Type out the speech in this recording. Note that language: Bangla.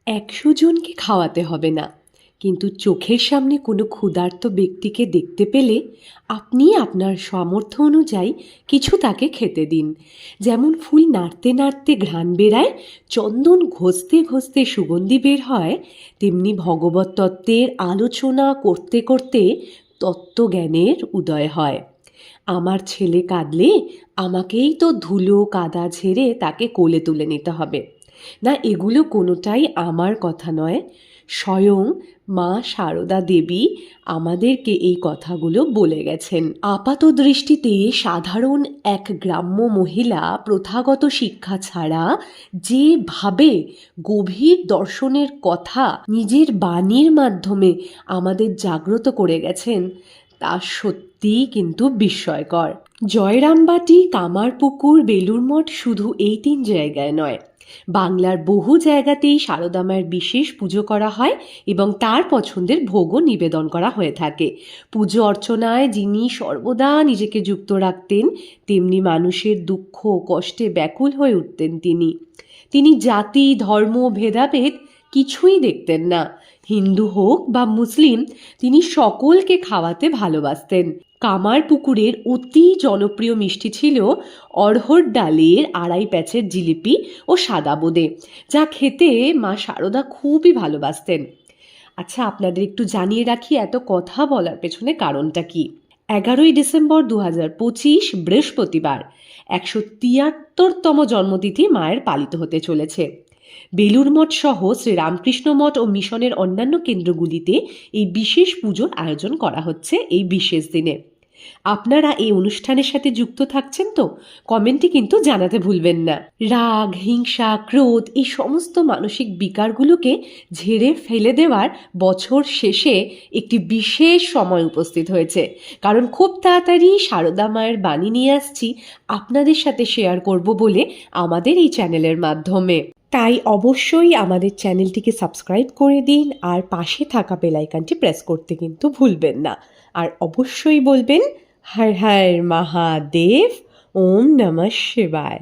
১০০ জনকে খাওয়াতে হবে না, কিন্তু চোখের সামনে কোনো ক্ষুধার্ত ব্যক্তিকে দেখতে পেলে আপনি আপনার সামর্থ্য অনুযায়ী কিছু তাকে খেতে দিন। যেমন ফুল নাড়তে নাড়তে ঘ্রাণ বেরায়, চন্দন ঘষতে ঘষতে সুগন্ধি বের হয়, তেমনি ভগবত তত্ত্বের আলোচনা করতে করতে তত্ত্বজ্ঞানের উদয় হয়। আমার ছেলে কাঁদলে আমাকেই তো ধুলো কাদা ঝেড়ে তাকে কোলে তুলে নিতে হবে না, এগুলো কোনোটাই আমার কথা নয়। স্বয়ং মা সারদা দেবী আমাদেরকে এই কথাগুলো বলে গেছেন। আপাত দৃষ্টিতে সাধারণ এক গ্রাম্য মহিলা প্রথাগত শিক্ষা ছাড়া যেভাবে গভীর দর্শনের কথা নিজের বাণীর মাধ্যমে আমাদের জাগ্রত করে গেছেন, তা সত্যিই কিন্তু বিস্ময়কর। জয়রামবাটি, কামারপুকুর, বেলুড় মঠ শুধু এই ৩ জায়গায় নয়, বাংলার বহু জায়গাতেই সারদা মায়ের বিশেষ পুজো করা হয় এবং তার পছন্দের ভোগও নিবেদন করা হয়ে থাকে। পুজো অর্চনায় যিনি সর্বদা নিজেকে যুক্ত রাখতেন, তেমনি মানুষের দুঃখ কষ্টে ব্যাকুল হয়ে উঠতেন তিনি জাতি ধর্ম ভেদাভেদ কিছুই দেখতেন না। হিন্দু হোক বা মুসলিম, তিনি সকলকে খাওয়াতে ভালোবাসতেন। কামারপুকুরের অতি জনপ্রিয় মিষ্টি ছিল অড়হর ডালের ২.৫ প্যাচের জিলিপি ও সাদা বোঁদে, যা খেতে মা সারদা খুবই ভালোবাসতেন। আচ্ছা, আপনাদের একটু জানিয়ে রাখি এত কথা বলার পেছনে কারণটা কি। ১১ই ডিসেম্বর ২০২৫ বৃহস্পতিবার ১৭৩তম জন্মতিথি মায়ের পালিত হতে চলেছে। বেলুড় মঠ সহ শ্রীরামকৃষ্ণ মঠ ও মিশনের অন্যান্য কেন্দ্রগুলিতে এই বিশেষ পুজোর আয়োজন করা হচ্ছে এই বিশেষ দিনে। আপনারা এই অনুষ্ঠানের সাথে যুক্ত থাকছেন তো? কমেন্টে কিন্তু জানাতে ভুলবেন না। রাগ, হিংসা, ক্রোধ এই সমস্ত মানসিক বিকারগুলোকে ঝেড়ে ফেলে দেওয়ার বছর শেষে একটি বিশেষ সময় উপস্থিত হয়েছে। কারণ খুব তাড়াতাড়ি সারদা মায়ের বাণী নিয়ে আসছি, আপনাদের সাথে শেয়ার করব বলে আমাদের এই চ্যানেলের মাধ্যমে। তাই অবশ্যই আমাদের চ্যানেলটিকে সাবস্ক্রাইব করে দিন আর পাশে থাকা বেল আইকনটি প্রেস করতে কিন্তু ভুলবেন না। আর অবশ্যই বলবেন হর হর মহাদেব, ওম নমঃ শিবায়।